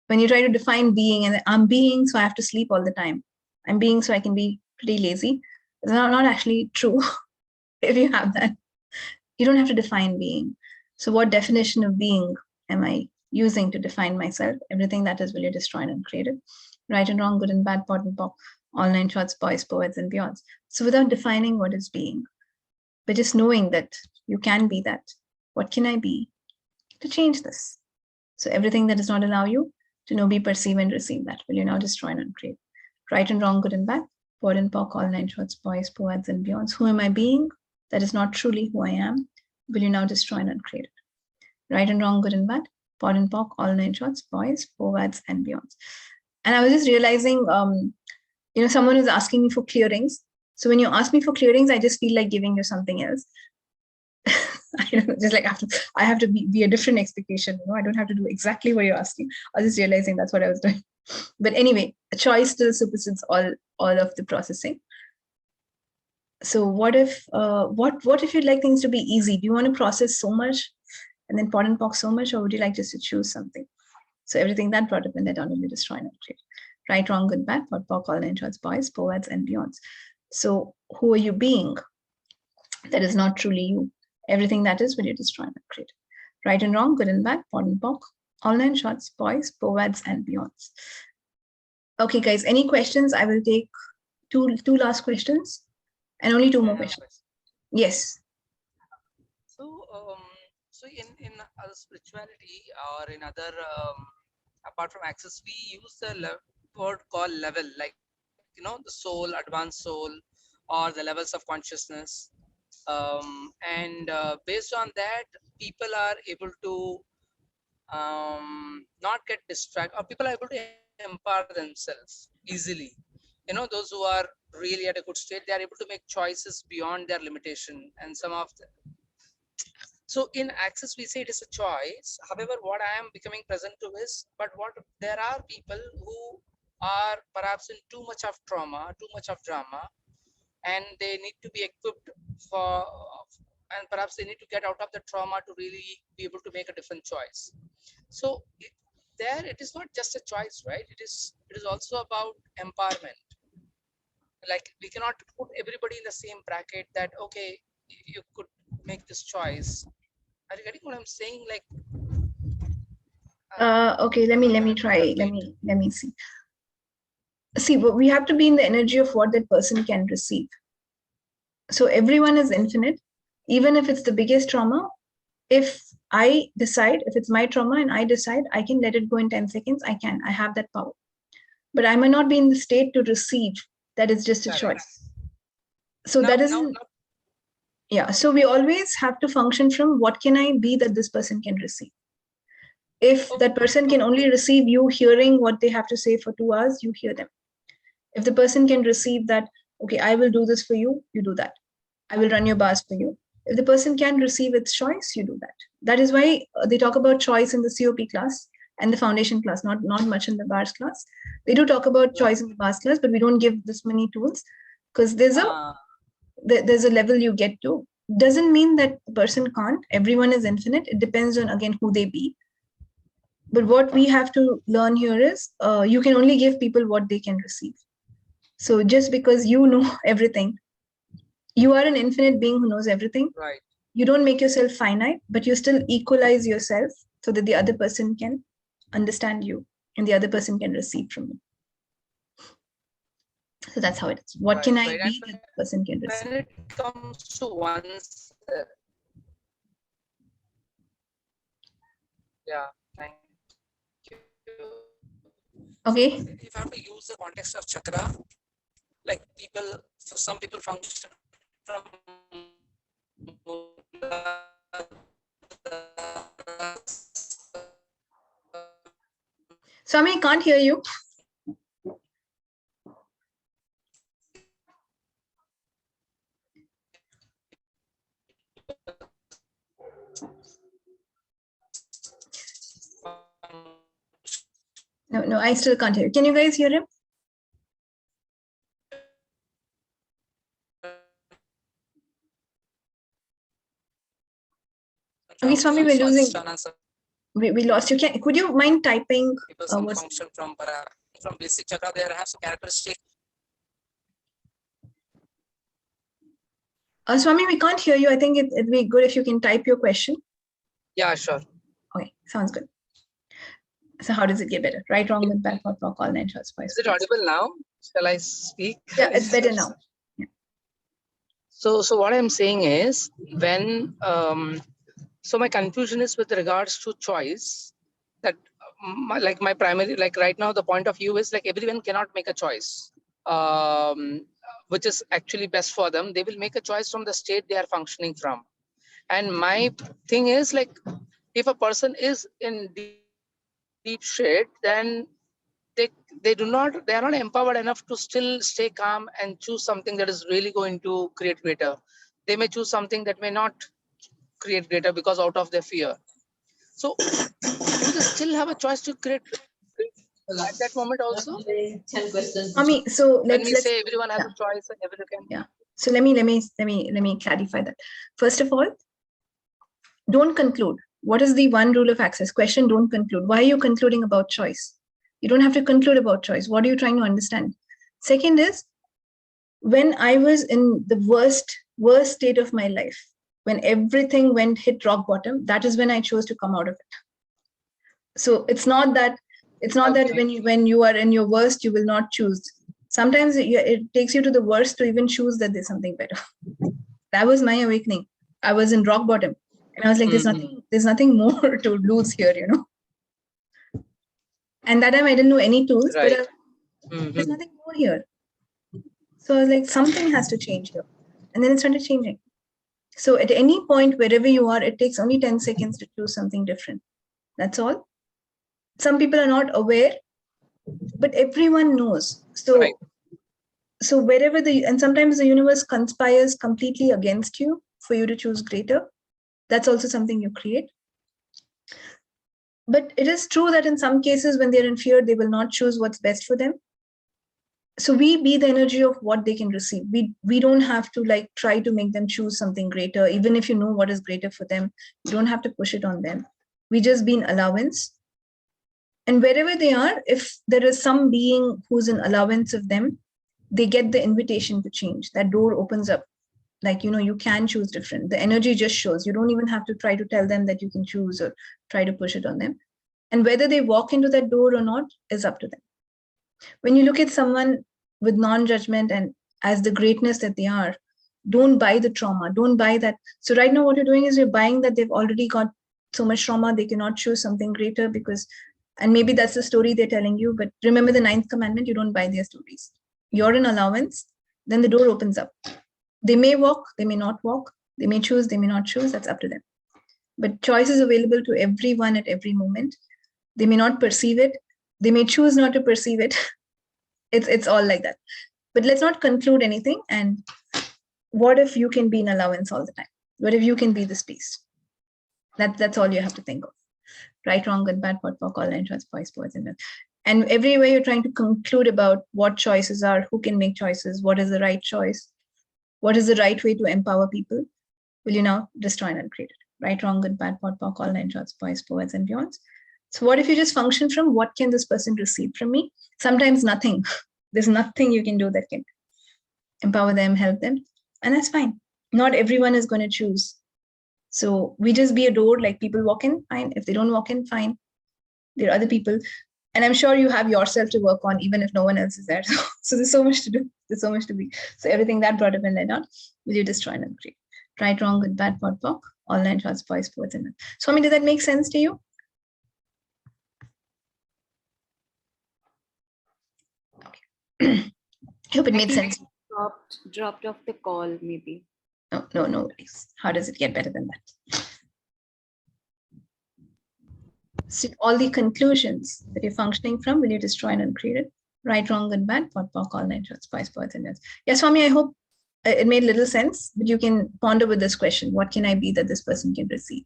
Speaker 1: When you try to define being and I'm being, so I have to sleep all the time. I'm being, so I can be pretty lazy. It's not actually true. If you have that, you don't have to define being. So what definition of being am I using to define myself? Everything that is, will you destroy and uncreate it? Right and wrong, good and bad, pot and pock, all 9 shots, boys, poets, and beyonds. So without defining what is being, but just knowing that you can be that, what can I be to change this? So everything that does not allow you to know, be, perceive, and receive that, will you now destroy and uncreate? Right and wrong, good and bad, pot and pock, all 9 shots, boys, poets, and beyonds. Who am I being? That is not truly who I am. Will you now destroy and uncreate it? Right and wrong, good and bad, pot and pock, all 9 shots, boys, poets, and beyonds. And I was just realizing, someone was asking me for clearings. So when you ask me for clearings, I just feel like giving you something else. Just like I have to be a different expectation. I don't have to do exactly what you're asking. I was just realizing that's what I was doing. But anyway, a choice still supersedes all of the processing. So what if you'd like things to be easy? Do you want to process so much and then pot and pock so much, or would you like just to choose something? So everything that brought up and let down will be destroyed and create. Right, wrong, good, bad, pot, pock, all 9 shots, boys, poets, and beyonds. So who are you being? That is not truly you. Everything that is, will you destroy and create. Right and wrong, good and bad, pot and pock, all 9 shots, boys, poets, and beyonds. Okay, guys, any questions? I will take two last questions and only 2 more questions. Yes.
Speaker 6: So in other spirituality or in other apart from access, we use the word called level, like the soul, advanced soul, or the levels of consciousness. And based on that, people are able to not get distracted, or people are able to empower themselves easily. Those who are really at a good state, they are able to make choices beyond their limitation. And some of them. So in access, we say it is a choice. However, what I am becoming present to is, but what there are people who are perhaps in too much of trauma, too much of drama, and they need to be equipped for, and perhaps they need to get out of the trauma to really be able to make a different choice. So it is not just a choice, right? It is also about empowerment. Like we cannot put everybody in the same bracket that, okay, you could make this choice. Are you getting what I'm saying? Like,
Speaker 1: okay, let me try. Let me see. See, we have to be in the energy of what that person can receive. So everyone is infinite, even if it's the biggest trauma. If I decide, if it's my trauma and I decide I can let it go in 10 seconds, I can. I have that power. But I might not be in the state to receive. That is just a choice. So that isn't. Yeah, so we always have to function from what can I be that this person can receive. If that person can only receive you hearing what they have to say for 2 hours, you hear them. If the person can receive that, okay, I will do this for you, you do that. I will run your bars for you. If the person can receive its choice, you do that. That is why they talk about choice in the COP class and the foundation class, not much in the bars class. They do talk about choice in the bars class, but we don't give this many tools because there's a level you get to. Doesn't mean that the person can't. Everyone is infinite. It depends on, again, who they be. But what we have to learn here is you can only give people what they can receive. So just because you know everything, you are an infinite being who knows everything.
Speaker 6: Right.
Speaker 1: You don't make yourself finite, but you still equalize yourself so that the other person can understand you and the other person can receive from you. So that's how it is. What can I be that the person can receive?
Speaker 6: When it comes to one's, yeah, thank you.
Speaker 1: Okay.
Speaker 6: If I have to use the context of chakra, like people, so some people function from
Speaker 1: Swami, can't hear you. No, I still can't hear you. Can you guys hear him? Okay, Swami, we're losing. We lost you. Could you mind typing?
Speaker 6: People function from basic chakra. They have some characteristic.
Speaker 1: Swami, we can't hear you. I think it'd be good if you can type your question.
Speaker 6: Yeah, sure.
Speaker 1: Okay, sounds good. So how does it get better? Right, wrong, good, bad, what, all 9 shots.
Speaker 6: Is it audible now? Shall I speak?
Speaker 1: Yeah, it's better now. Yeah.
Speaker 6: So what I'm saying is when so my confusion is with regards to choice, that my primary, like right now the point of view is like everyone cannot make a choice which is actually best for them. They will make a choice from the state they are functioning from. And my thing is like if a person is in deep shade, then they are not empowered enough to still stay calm and choose something that is really going to create greater. They may choose something that may not create greater because out of their fear. So do they still have a choice to create at that moment also?
Speaker 1: 10 questions. So
Speaker 6: when we say everyone has a choice and everyone can.
Speaker 1: Yeah. So let me clarify that. First of all, don't conclude. What is the one rule of access? Question, don't conclude. Why are you concluding about choice? You don't have to conclude about choice. What are you trying to understand? Second is, when I was in the worst state of my life, when everything hit rock bottom, that is when I chose to come out of it. So it's not that when you are in your worst, you will not choose. Sometimes it takes you to the worst to even choose that there's something better. That was my awakening. I was in rock bottom. And I was like, there's nothing more to lose here, you know. And that time I didn't know any tools,
Speaker 6: right.
Speaker 1: But there's nothing more here. So I was like, something has to change here. And then it started changing. So at any point, wherever you are, it takes only 10 seconds to choose something different. That's all. Some people are not aware, but everyone knows. So,
Speaker 6: right.
Speaker 1: So wherever and sometimes the universe conspires completely against you for you to choose greater. That's also something you create. But it is true that in some cases, when they're in fear, they will not choose what's best for them. So we be the energy of what they can receive. We don't have to like try to make them choose something greater. Even if you know what is greater for them, you don't have to push it on them. We just be an allowance. And wherever they are, if there is some being who's an allowance of them, they get the invitation to change. That door opens up. Like, you know, you can choose different. The energy just shows. You don't even have to try to tell them that you can choose or try to push it on them. And whether they walk into that door or not is up to them. When you look at someone with non-judgment and as the greatness that they are, don't buy the trauma. Don't buy that. So right now what you're doing is you're buying that they've already got so much trauma, they cannot choose something greater because, and maybe that's the story they're telling you, but remember the 9th commandment, you don't buy their stories. You're an allowance, then the door opens up. They may walk, they may not walk. They may choose, they may not choose, that's up to them. But choice is available to everyone at every moment. They may not perceive it. They may choose not to perceive it. It's all like that. But let's not conclude anything. And what if you can be in allowance all the time? What if you can be this peace? That's all you have to think of. Right, wrong, good, bad, pot, pock, all nine shorts, boys, boys, and everywhere you're trying to conclude about what choices are, who can make choices, what is the right choice, what is the right way to empower people, will you now destroy and uncreate it? Right, wrong, good, bad, pot, pock, all nine shorts, boys, boys, and beyonds. So what if you just function from what can this person receive from me? Sometimes nothing. There's nothing you can do that can empower them, help them, and that's fine. Not everyone is going to choose. So we just be a door, like people walk in, fine. If they don't walk in, fine. There are other people. And I'm sure you have yourself to work on, even if no one else is there. So there's so much to do. There's so much to be. So everything that brought up and led on, will you destroy and uncreate? Right, wrong, good, bad, pot, pock, all nine shorts, boys, boys, and Swami, did that make sense to you? Okay. Hope it made sense.
Speaker 7: Dropped off the call, maybe.
Speaker 1: No worries. How does it get better than that? So all the conclusions that you're functioning from, will you destroy and uncreate it? Right, wrong, good, bad, pot, pock, all nine shorts, boys, boys, and yes, Swami, I hope it made little sense, but you can ponder with this question. What can I be that this person can receive?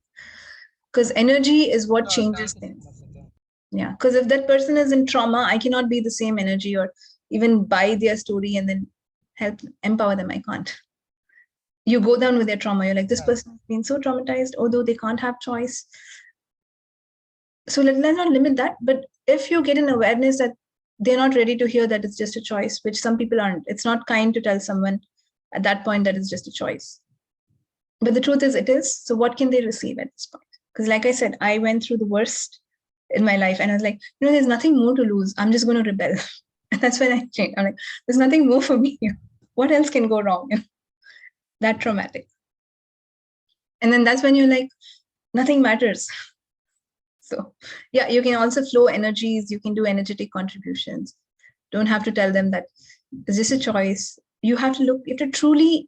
Speaker 1: Because energy is what changes things. Yeah, because if that person is in trauma, I cannot be the same energy or even buy their story and then help empower them. I can't. You go down with their trauma. You're like, this person has been so traumatized, although they can't have choice. So let's not limit that. But if you get an awareness that they're not ready to hear that it's just a choice, which some people aren't, it's not kind to tell someone at that point that it's just a choice. But the truth is it is. So what can they receive at this point? Because like I said, I went through the worst in my life and I was like, there's nothing more to lose. I'm just going to rebel. And that's when I changed. I'm like, there's nothing more for me. What else can go wrong? That traumatic. And then that's when you're like, nothing matters. So yeah, you can also flow energies. You can do energetic contributions. Don't have to tell them that it's just a choice. You have to truly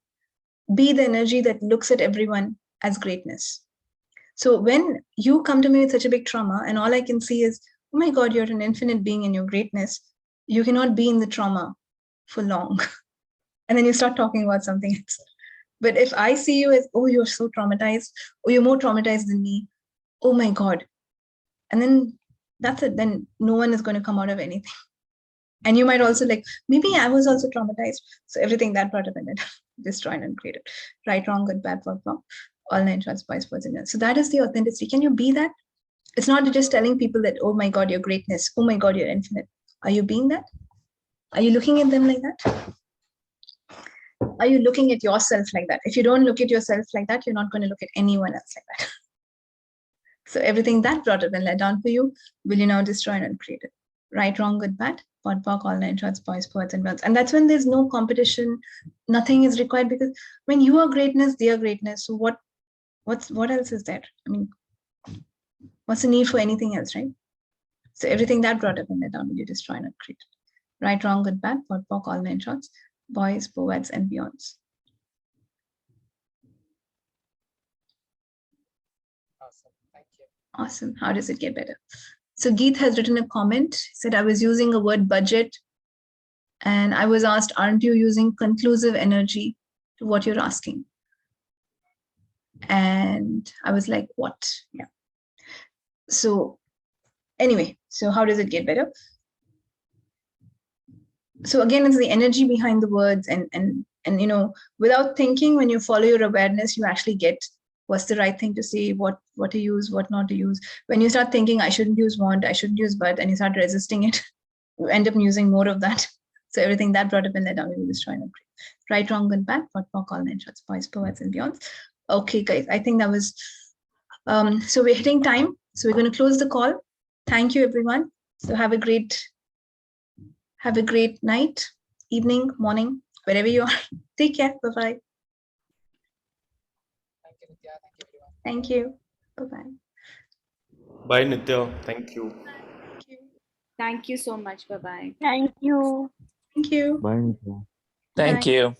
Speaker 1: be the energy that looks at everyone as greatness. So when you come to me with such a big trauma and all I can see is, oh my God, you're an infinite being in your greatness. You cannot be in the trauma for long. And then you start talking about something else. But if I see you as, oh, you're so traumatized, or you're more traumatized than me, oh my God. And then that's it. Then no one is going to come out of anything. And you might also like, maybe I was also traumatized. So everything that brought up in it, destroy and uncreate it. Right, wrong, good, bad, pot, pock, all nine shorts, boys, boys, and girls. So that is the authenticity. Can you be that? It's not just telling people that, oh my God, your greatness. Oh my God, you're infinite. Are you being that? Are you looking at them like that? Are you looking at yourself like that? If you don't look at yourself like that, you're not going to look at anyone else like that. So everything that brought up and led down for you, will you now destroy and uncreate it? Right, wrong, good, bad, pot, pock, all nine shorts, boys, poets, and girls. And that's when there's no competition. Nothing is required because when you are greatness, they are greatness. So what else is there? I mean, what's the need for anything else, right? So everything that brought up and led down, will you destroy and uncreate it? Right, wrong, good, bad, pot, pock, all nine shorts, boys, poets, and beyonds.
Speaker 6: Awesome. Thank you.
Speaker 1: Awesome. How does it get better? So Geet has written a comment. He said, I was using a word budget. And I was asked, aren't you using conclusive energy to what you're asking? And I was like, what? Yeah. So anyway, so how does it get better? So again, it's the energy behind the words and without thinking, when you follow your awareness, you actually get what's the right thing to say, what to use, what not to use. When you start thinking, I shouldn't use want, I shouldn't use but, and you start resisting it, you end up using more of that. So everything that brought up and led down, you will destroy and uncreate. Right, wrong, good, bad, pot, pock, all nine shorts, boys, poets, and beyonds. Okay, guys, I think that was, so we're hitting time. So we're going to close the call. Thank you, everyone. So have a great night, evening, morning, wherever you are. Take care. Bye-bye.
Speaker 6: Thank you, Nithya. Thank you, everyone.
Speaker 1: Thank you. Bye-bye.
Speaker 8: Bye, Nithya. Thank you.
Speaker 1: Thank you.
Speaker 7: Thank you so much. Bye-bye.
Speaker 3: Thank you.
Speaker 1: Thank you.
Speaker 9: Bye, Nithya.
Speaker 10: Thank
Speaker 1: Bye.
Speaker 10: you.